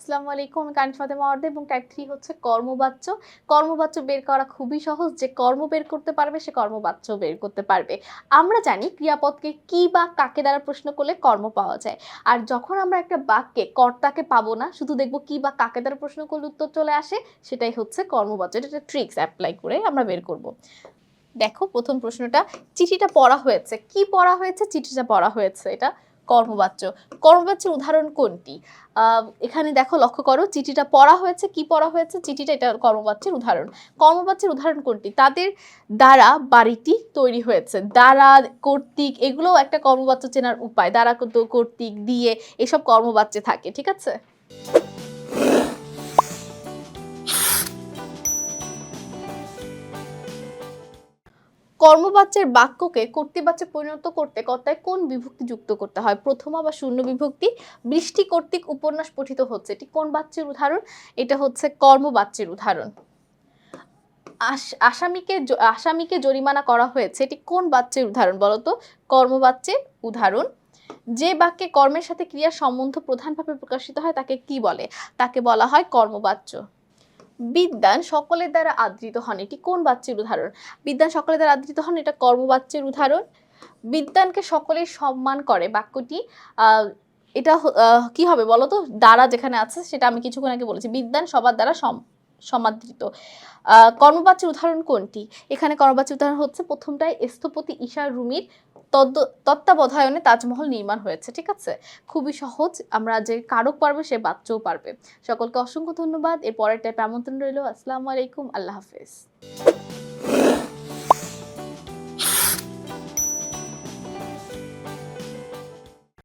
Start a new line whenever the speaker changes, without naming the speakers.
আসসালামু আলাইকুম। আমি কানিজ ফাতেমা অর্দে এবং টাইপ 3 হচ্ছে কর্মবাচ্য। কর্মবাচ্য বের করা খুবই সহজ। যে কর্ম বের করতে পারবে সে কর্মবাচ্য বের করতে পারবে। আমরা জানি ক্রিয়াপদকে কি বা কাকে দ্বারা প্রশ্ন করলে কর্ম পাওয়া যায়। আর যখন আমরা একটা বাক্যে কর্তাকে পাবো না, শুধু দেখব কি বা কাকে দ্বারা প্রশ্ন করলে উত্তর চলে আসে, সেটাই হচ্ছে কর্মবাচ্য। এটা একটা ট্রিক্স এপ্লাই করে আমরা বের করব। দেখো প্রথম প্রশ্নটা, চিঠিটা পড়া হয়েছে। কি পড়া হয়েছে? চিঠিটা পড়া হয়েছে। এটা কর্মবাচ্য। কর্মবাচ্যের উদাহরণ কোনটি? এখানে দেখো লক্ষ্য করো, চিঠিটা পড়া হয়েছে। কি পড়া হয়েছে? চিঠিটা, এটা কর্মবাচ্যের উদাহরণ। কর্মবাচ্যের উদাহরণ কোনটি? তাদের দ্বারা বাড়িটি তৈরি হয়েছে। দ্বারা, কর্তৃক, এগুলোও একটা কর্মবাচ্য চেনার উপায়। দ্বারা, কর্তৃক, দিয়ে, এসব কর্মবাচ্যে থাকে। ঠিক আছে? কর্মবাচ্যের বাক্যকে কর্তৃবাচ্যে পরিণত করতে কর্তায় কোন বিভক্তি যুক্ত করতে হয়? প্রথমা বা শূন্য বিভক্তি। বৃষ্টি কর্তৃক উপন্যাস পঠিত হচ্ছে, এটি কোন বাচ্যের উদাহরণ? এটা হচ্ছে কর্মবাচ্যের উদাহরণ। আসামিকে জরিমানা করা হয়েছে, এটি কোন বাচ্যের উদাহরণ বলতো? কর্মবাচ্যের উদাহরণ। যে বাক্যে কর্মের সাথে ক্রিয়ার সম্বন্ধ প্রধানভাবে প্রকাশিত হয় তাকে কি বলে? তাকে বলা হয় কর্মবাচ্য। বিদ্বান সকলের দ্বারা আদৃত হন, এটি কোন বাচ্যের উদাহরণ? বিদ্বান সকলের দ্বারা আদৃত হন, এটা কর্মবাচ্যের উদাহরণ। বিদ্বানকে সকলেই সম্মান করে, বাক্যটি এটা কি হবে বলতো? দ্বারা যেখানে আছে সেটা আমি কিছুক্ষণ আগে বলেছি। বিদ্বান সবার দ্বারা সমাদৃত। কর্মবাচ্যের উদাহরণ কোনটি? এখানে কর্মবাচ্যের উদাহরণ হচ্ছে প্রথমটায়, স্থপতি ঈশা রুমির তত্ত্বাবধানে তাজমহল নির্মাণ হয়েছে। ঠিক আছে? খুবই সহজ। আমরা যে কারক পারবে সে বাচ্চাও পারবে। সকলকে অসংখ্য ধন্যবাদ। এর পরের টাইপে আমন্ত্রণ রইল। আসসালামু আলাইকুম। আল্লাহ হাফেজ।